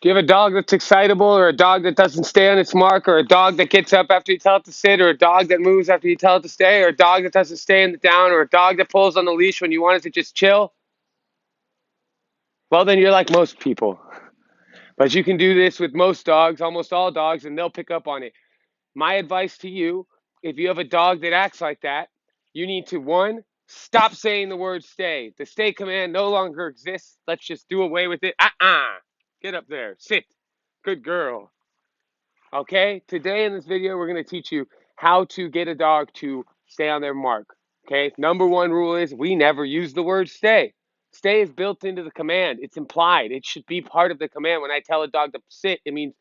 Do you have a dog that's excitable, or a dog that doesn't stay on its mark, or a dog that gets up after you tell it to sit, or a dog that moves after you tell it to stay, or a dog that doesn't stay in the down, or a dog that pulls on the leash when you want it to just chill? Well, then you're like most people. But you can do this with most dogs, almost all dogs, and they'll pick up on it. My advice to you, if you have a dog that acts like that, you need to, one, stop saying the word stay. The stay command no longer exists. Let's just do away with it. Get up there. Sit. Good girl. Okay? Today in this video, we're going to teach you how to get a dog to stay on their mark. Okay? Number one rule is we never use the word stay. Stay is built into the command. It's implied. It should be part of the command. When I tell a dog to sit, it means,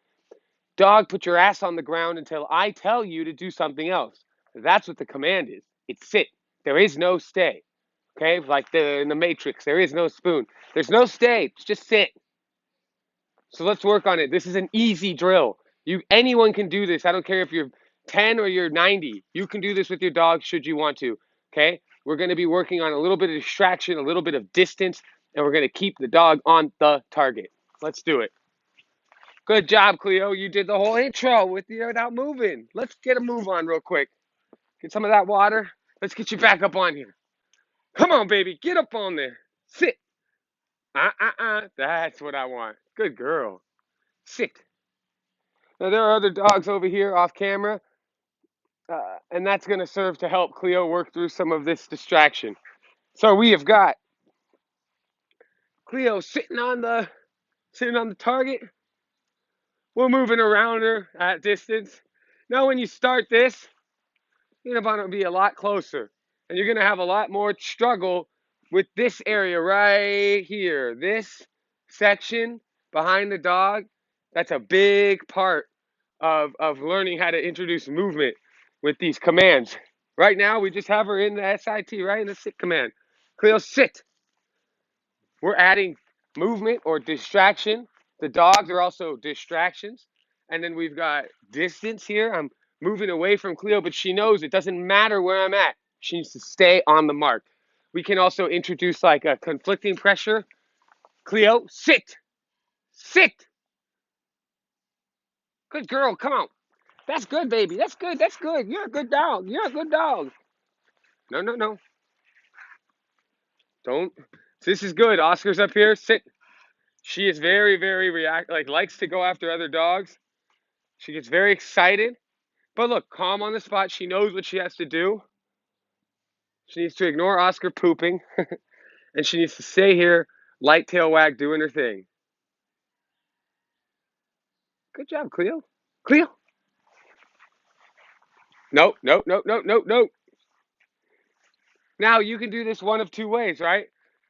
dog, put your ass on the ground until I tell you to do something else. That's what the command is. It's sit. There is no stay. Okay? Like in the Matrix, there is no spoon. There's no stay. It's just sit. So let's work on it. This is an easy drill. Anyone can do this. I don't care if you're 10 or you're 90. You can do this with your dog should you want to. Okay? We're going to be working on a little bit of distraction, a little bit of distance, and we're going to keep the dog on the target. Let's do it. Good job, Cleo. You did the whole intro without moving. Let's get a move on real quick. Get some of that water. Let's get you back up on here. Come on, baby. Get up on there. Sit. That's what I want. Good girl. Sit. Now, there are other dogs over here off camera, and that's going to serve to help Cleo work through some of this distraction. So we have got Cleo sitting on the target. We're moving around her at distance. Now, when you start this, you're going to be a lot closer, and you're going to have a lot more struggle with this area right here. This section behind the dog, that's a big part of learning how to introduce movement with these commands. Right now, we just have her in the SIT, right? In the sit command. Cleo, sit. We're adding movement or distraction. The dogs are also distractions. And then we've got distance here. I'm moving away from Cleo, but she knows it doesn't matter where I'm at. She needs to stay on the mark. We can also introduce like a conflicting pressure. Cleo, sit. Sit. Good girl. Come on. That's good, baby. That's good. That's good. You're a good dog. You're a good dog. No, no, no. Don't. This is good. Oscar's up here. Sit. She is very, very likes to go after other dogs. She gets very excited. But look, calm on the spot. She knows what she has to do. She needs to ignore Oscar pooping. And she needs to stay here, light tail wag, doing her thing. Good job, Cleo. Cleo. Nope, nope, nope, nope, nope, nope. Now, you can do this one of two ways, right?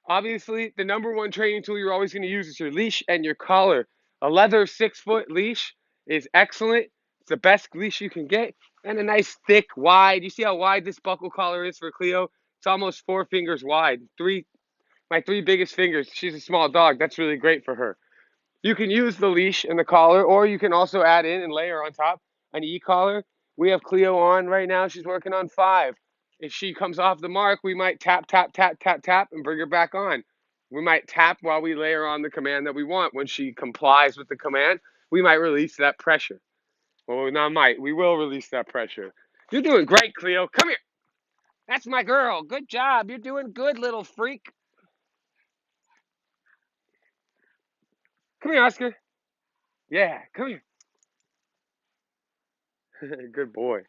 Obviously, the number one training tool you're always going to use is your leash and your collar. A leather 6-foot leash is excellent. It's the best leash you can get. And a nice, thick, wide. You see how wide this buckle collar is for Cleo? It's almost 4 fingers wide. My three biggest fingers. She's a small dog. That's really great for her. You can use the leash and the collar, or you can also add in and layer on top an e-collar. We have Cleo on right now. She's working on 5. If she comes off the mark, we might tap, tap, tap, tap, tap, and bring her back on. We might tap while we layer on the command that we want. When she complies with the command, we might release that pressure. Well, not might. We will release that pressure. You're doing great, Cleo. Come here. That's my girl. Good job. You're doing good, little freak. Come here, Oscar. Yeah, come here. Good boy.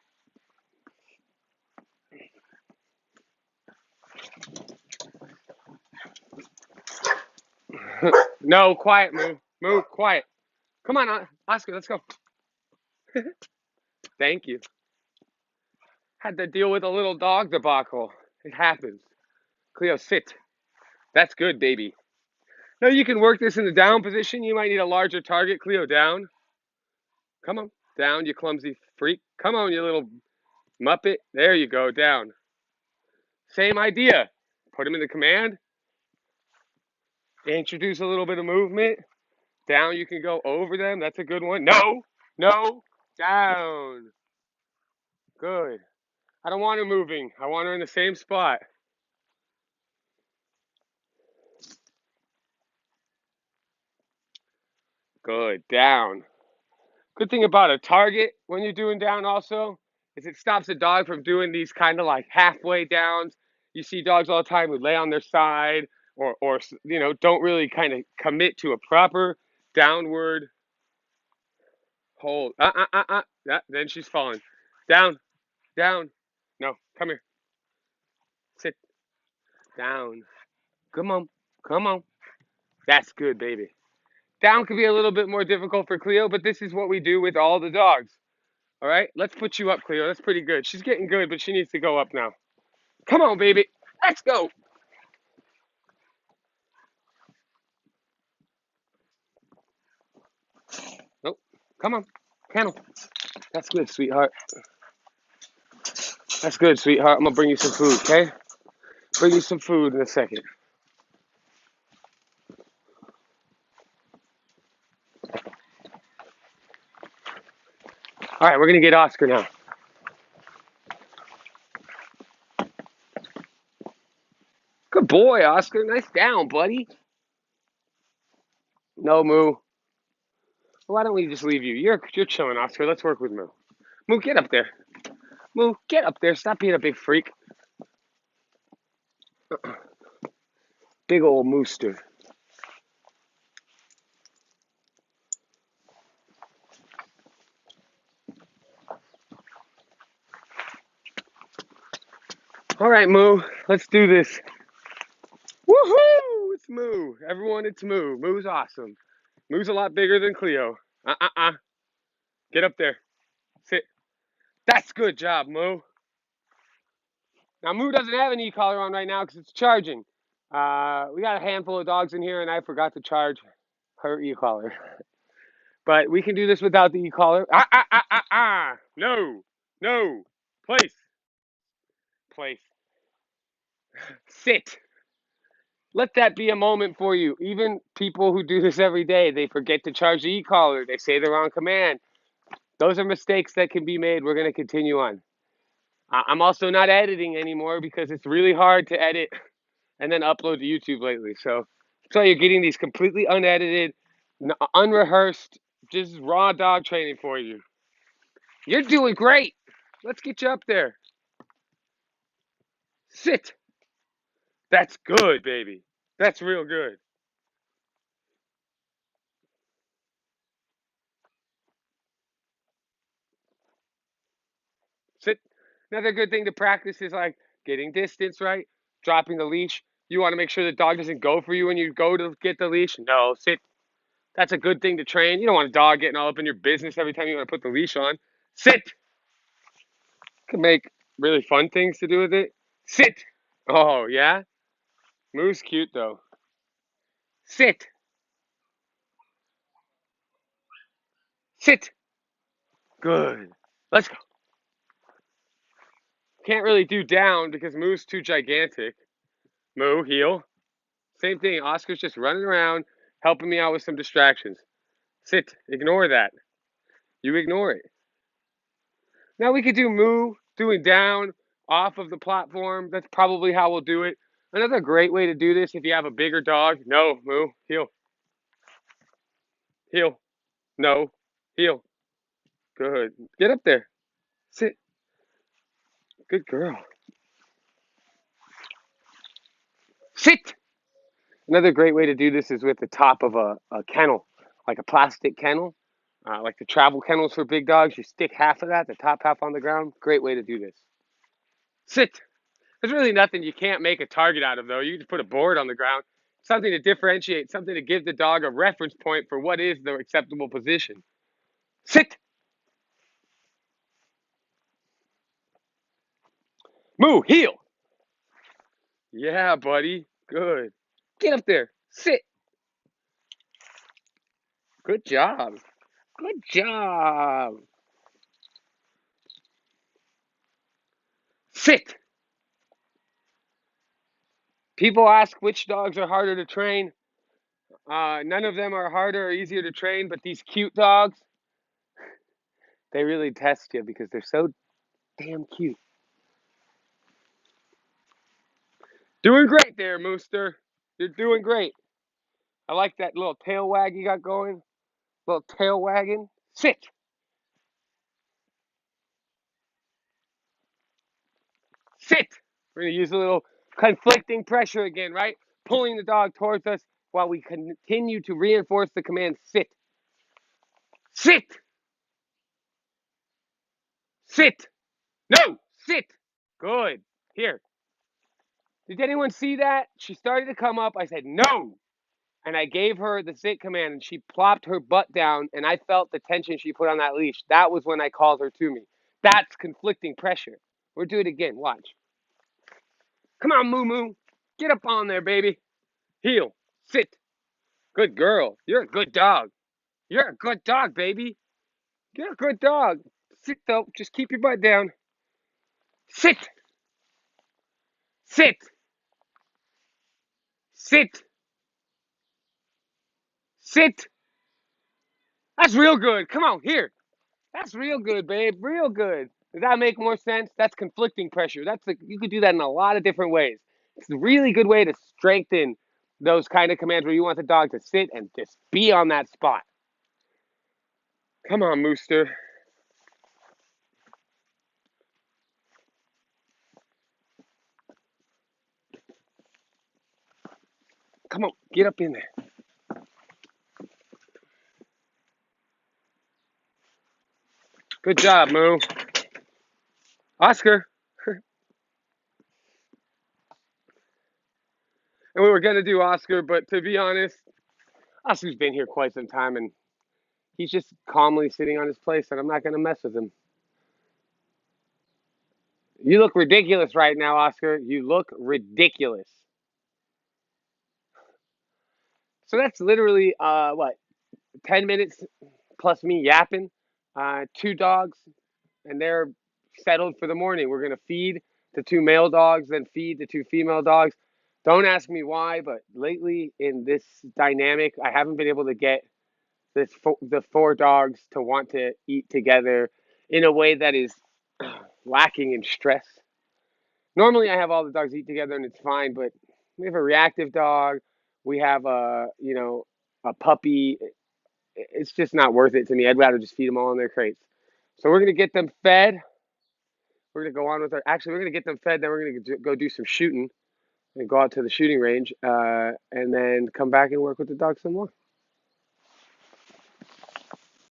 No, quiet, move. Move, quiet. Come on, Oscar, let's go. Thank you. Had to deal with a little dog debacle. It happens. Cleo, sit. That's good, baby. Now you can work this in the down position. You might need a larger target. Cleo, down. Come on. Down, you clumsy freak. Come on, you little muppet. There you go, down. Same idea. Put him in the command. Introduce a little bit of movement. Down, you can go over them. That's a good one. No, no, down. Good. I don't want her moving. I want her in the same spot. Good. Down. Good thing about a target when you're doing down also is it stops a dog from doing these kind of like halfway downs. You see dogs all the time who lay on their side or don't really kind of commit to a proper downward hold. Then she's falling. Down, down. No, come here. Sit down. Come on, come on. That's good, baby. Down could be a little bit more difficult for Cleo, but this is what we do with all the dogs. All right, let's put you up, Cleo. That's pretty good. She's getting good, but she needs to go up now. Come on, baby. Let's go. Nope. Come on. Kennel. That's good, sweetheart. That's good, sweetheart. I'm going to bring you some food, okay? Bring you some food in a second. All right, we're going to get Oscar now. Good boy, Oscar. Nice down, buddy. No, Moo. Why don't we just leave you? You're chilling, Oscar. Let's work with Moo. Moo, get up there. Moo, get up there. Stop being a big freak. Big old mooster. All right, Moo. Let's do this. Woohoo! It's Moo. Everyone, it's Moo. Moo's awesome. Moo's a lot bigger than Cleo. Get up there. Sit. That's good job, Moo. Now, Moo doesn't have an e-collar on right now because it's charging. We got a handful of dogs in here, and I forgot to charge her e-collar. But we can do this without the e-collar. No. No. Place. Place. Sit. Let that be a moment for you. Even people who do this every day, they forget to charge the e-collar. They say the wrong command. Those are mistakes that can be made. We're going to continue on. I'm also not editing anymore because it's really hard to edit and then upload to YouTube lately. So that's why you're getting these completely unedited, unrehearsed, just raw dog training for you. You're doing great. Let's get you up there. Sit. That's good, baby. That's real good. Sit. Another good thing to practice is like getting distance right, dropping the leash. You want to make sure the dog doesn't go for you when you go to get the leash. No, sit. That's a good thing to train. You don't want a dog getting all up in your business every time you want to put the leash on. Sit. Can make really fun things to do with it. Sit. Oh, yeah? Moo's cute, though. Sit. Sit. Good. Let's go. Can't really do down because Moo's too gigantic. Moo, heel. Same thing. Oscar's just running around, helping me out with some distractions. Sit. Ignore that. You ignore it. Now we could do Moo doing down off of the platform. That's probably how we'll do it. Another great way to do this if you have a bigger dog. No, Moo. Heel. Heel. No. Heel. Good. Get up there. Sit. Good girl. Sit. Another great way to do this is with the top of a kennel, like a plastic kennel, like the travel kennels for big dogs. You stick half of that, the top half on the ground. Great way to do this. Sit. There's really nothing you can't make a target out of, though. You just put a board on the ground, something to differentiate, something to give the dog a reference point for what is the acceptable position. Sit. Moo. Heel. Yeah, buddy. Good. Get up there. Sit. Good job. Good job. Sit. People ask which dogs are harder to train. None of them are harder or easier to train, but these cute dogs, they really test you because they're so damn cute. Doing great there, Mooster. You're doing great. I like that little tail wag you got going. little tail wagging. Sit. Sit. We're going to use a little conflicting pressure again, right? Pulling the dog towards us while we continue to reinforce the command sit. Sit. Sit. No. Sit. Good. Here. Did anyone see that? She started to come up. I said, no. And I gave her the sit command, and she plopped her butt down, and I felt the tension she put on that leash. That was when I called her to me. That's conflicting pressure. We'll do it again. Watch. Come on, Moo Moo. Get up on there, baby. Heel. Sit. Good girl. You're a good dog. You're a good dog, baby. You're a good dog. Sit, though. Just keep your butt down. Sit. Sit. Sit. Sit. That's real good. Come on, here. That's real good, babe. Real good. Does that make more sense? That's conflicting pressure. You could do that in a lot of different ways. It's a really good way to strengthen those kind of commands where you want the dog to sit and just be on that spot. Come on, Mooster. Come on, get up in there. Good job, Moo. Oscar. And we were going to do Oscar, but to be honest, Oscar's been here quite some time and he's just calmly sitting on his place, and I'm not going to mess with him. You look ridiculous right now, Oscar. You look ridiculous. So that's literally, what, 10 minutes plus me yapping. Two dogs, and they're settled for the morning. We're going to feed the two male dogs, then feed the two female dogs. Don't ask me why, but lately in this dynamic, I haven't been able to get the four dogs to want to eat together in a way that is lacking in stress. Normally, I have all the dogs eat together and it's fine, but we have a reactive dog. We have a puppy. It's just not worth it to me. I'd rather just feed them all in their crates. So we're gonna get them fed. We're gonna go on with our. Actually, we're gonna get them fed. Then we're gonna go do some shooting and go out to the shooting range, and then come back and work with the dogs some more.